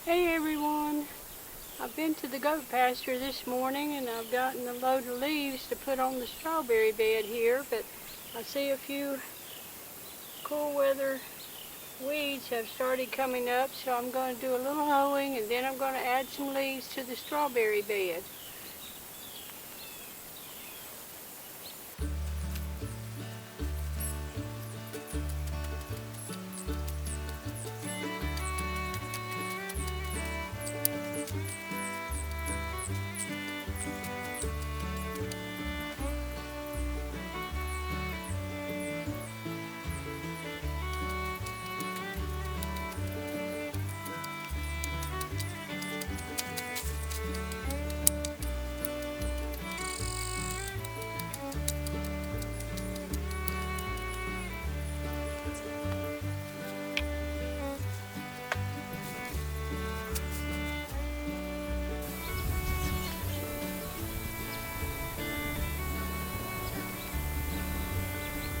Hey everyone, I've been to the goat pasture this morning and I've gotten a load of leaves to put on the strawberry bed here, but I see a few cool weather weeds have started coming up, so I'm going to do a little hoeing and then I'm going to add some leaves to the strawberry bed.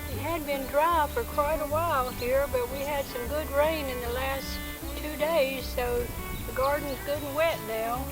It had been dry for quite a while here, but we had some good rain in the last 2 days, so the garden's good and wet now.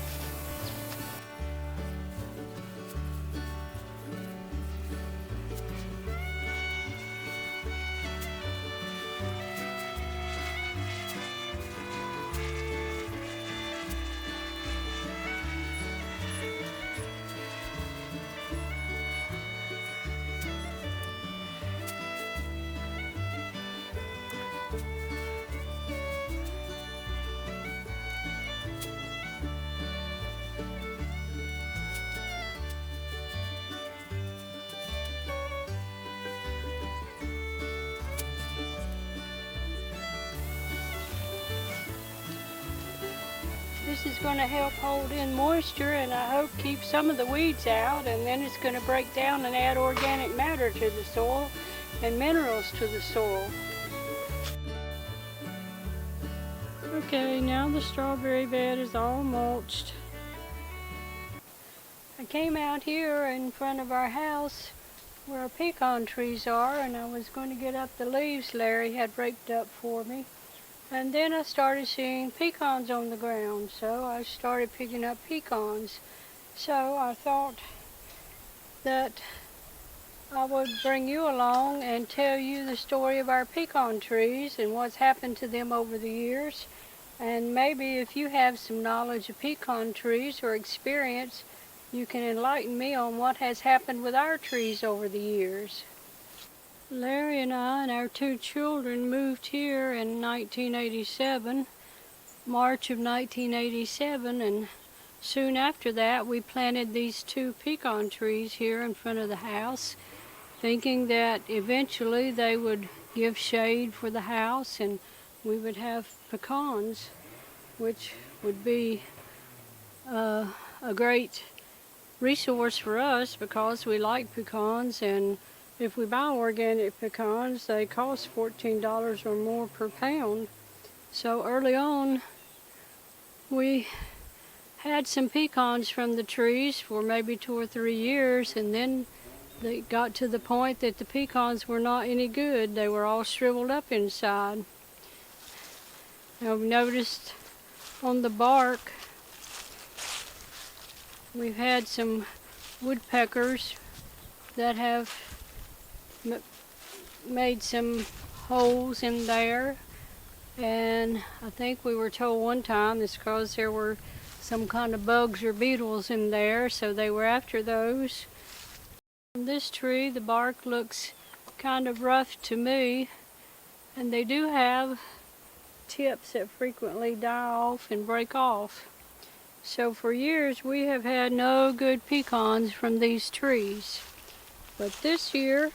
This is going to help hold in moisture and I hope keep some of the weeds out, and then it's going to break down and add organic matter to the soil and minerals to the soil. Okay, now the strawberry bed is all mulched. I came out here in front of our house where our pecan trees are, and I was going to get up the leaves Larry had raked up for me. And then I started seeing pecans on the ground, so I started picking up pecans. So I thought that I would bring you along and tell you the story of our pecan trees and what's happened to them over the years. And maybe if you have some knowledge of pecan trees or experience, you can enlighten me on what has happened with our trees over the years. Larry and I and our 2 children moved here in 1987, March of 1987, and soon after that we planted these 2 pecan trees here in front of the house, thinking that eventually they would give shade for the house and we would have pecans, which would be a great resource for us because we like pecans, and if we buy organic pecans, they cost $14 or more per pound. So early on, we had some pecans from the trees for maybe 2 or 3 years, and then they got to the point that the pecans were not any good. They were all shriveled up inside. Now, we noticed on the bark, we've had some woodpeckers that have made some holes in there, and I think we were told one time it's because there were some kind of bugs or beetles in there, so they were after those. On this tree, the bark looks kind of rough to me, and they do have tips that frequently die off and break off. So for years we have had no good pecans from these trees, but this year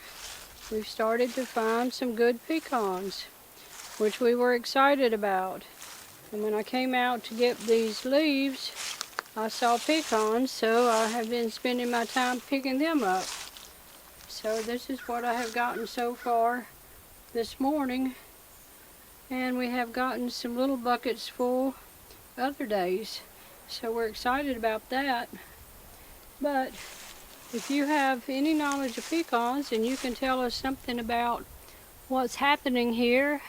we've started to find some good pecans, which we were excited about. And when I came out to get these leaves, I saw pecans, so I have been spending my time picking them up. So this is what I have gotten so far this morning, and we have gotten some little buckets full other days. So we're excited about that. But if you have any knowledge of pecans and you can tell us something about what's happening here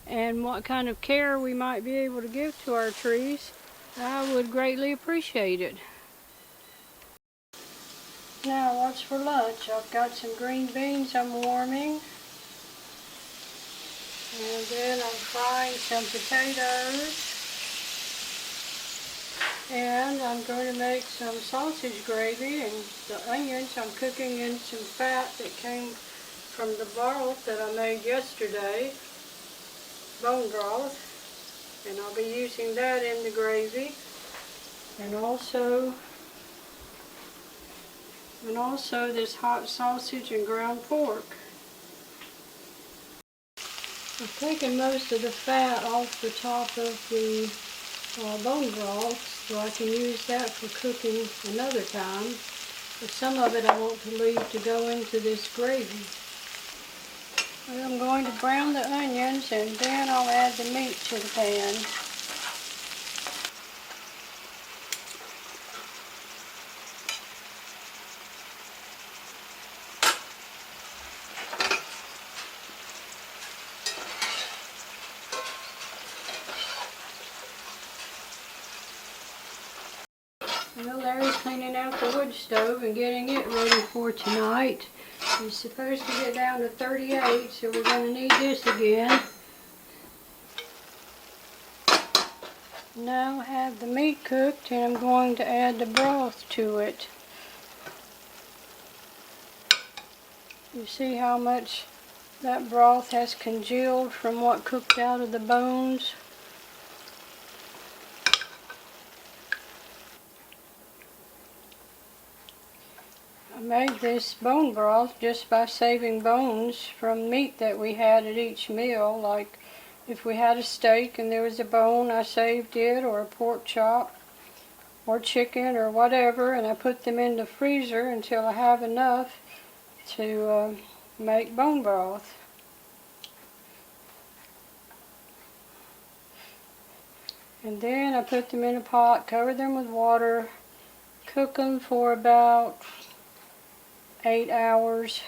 and what kind of care we might be able to give to our trees, I would greatly appreciate it. Now what's for lunch? I've got some green beans I'm warming. And then I'm frying some potatoes. And I'm going to make some sausage gravy, and the onions I'm cooking in some fat that came from the broth that I made yesterday, bone broth. And I'll be using that in the gravy. And also this hot sausage and ground pork. I've taken most of the fat off the top of the bone broth, so I can use that for cooking another time. But some of it I want to leave to go into this gravy. Well, I'm going to brown the onions, and then I'll add the meat to the pan. Well, Larry's cleaning out the wood stove and getting it ready for tonight. It's supposed to get down to 38, so we're going to need this again. Now I have the meat cooked, and I'm going to add the broth to it. You see how much that broth has congealed from what cooked out of the bones? I made this bone broth just by saving bones from meat that we had at each meal. Like if we had a steak and there was a bone, I saved it, or a pork chop, or chicken, or whatever, and I put them in the freezer until I have enough to make bone broth. And then I put them in a pot, cover them with water, cook them for about 8 hours,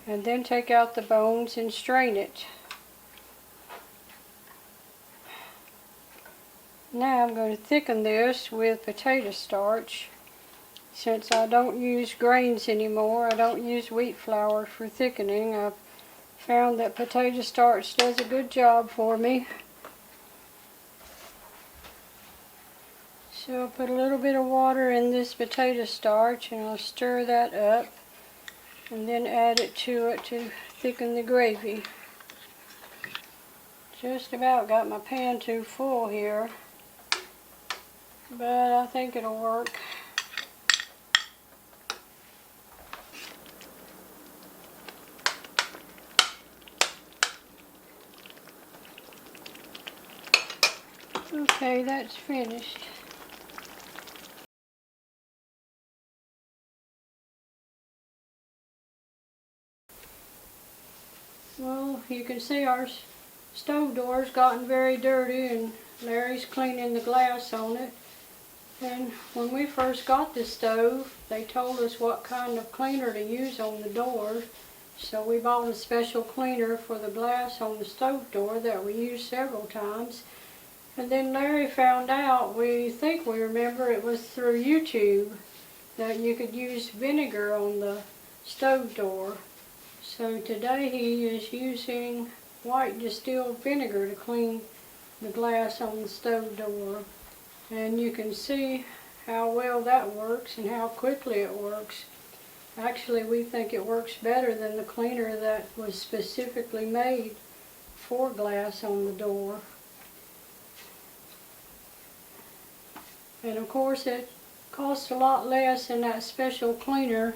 and then take out the bones and strain it. Now I'm going to thicken this with potato starch. Since I don't use grains anymore, I don't use wheat flour for thickening, I've found that potato starch does a good job for me. So I'll put a little bit of water in this potato starch, and I'll stir that up and then add it to thicken the gravy. Just about got my pan too full here, but I think it'll work. Okay, that's finished. Well, you can see our stove door's gotten very dirty, and Larry's cleaning the glass on it. And when we first got the stove, they told us what kind of cleaner to use on the door. So we bought a special cleaner for the glass on the stove door that we used several times. And then Larry found out, we remember it was through YouTube, that you could use vinegar on the stove door. So today he is using white distilled vinegar to clean the glass on the stove door. And you can see how well that works and how quickly it works. Actually, we think it works better than the cleaner that was specifically made for glass on the door. And of course it costs a lot less than that special cleaner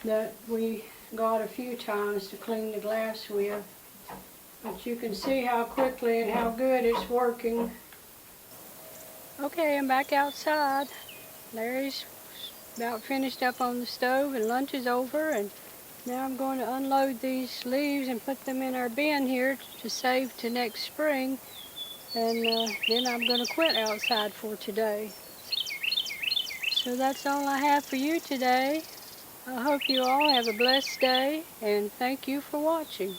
that we got a few times to clean the glass with. But you can see how quickly and how good it's working. Okay, I'm back outside. Larry's about finished up on the stove and lunch is over, and now I'm going to unload these leaves and put them in our bin here to save to next spring, and then I'm going to quit outside for today. So that's all I have for you today. I hope you all have a blessed day, and thank you for watching.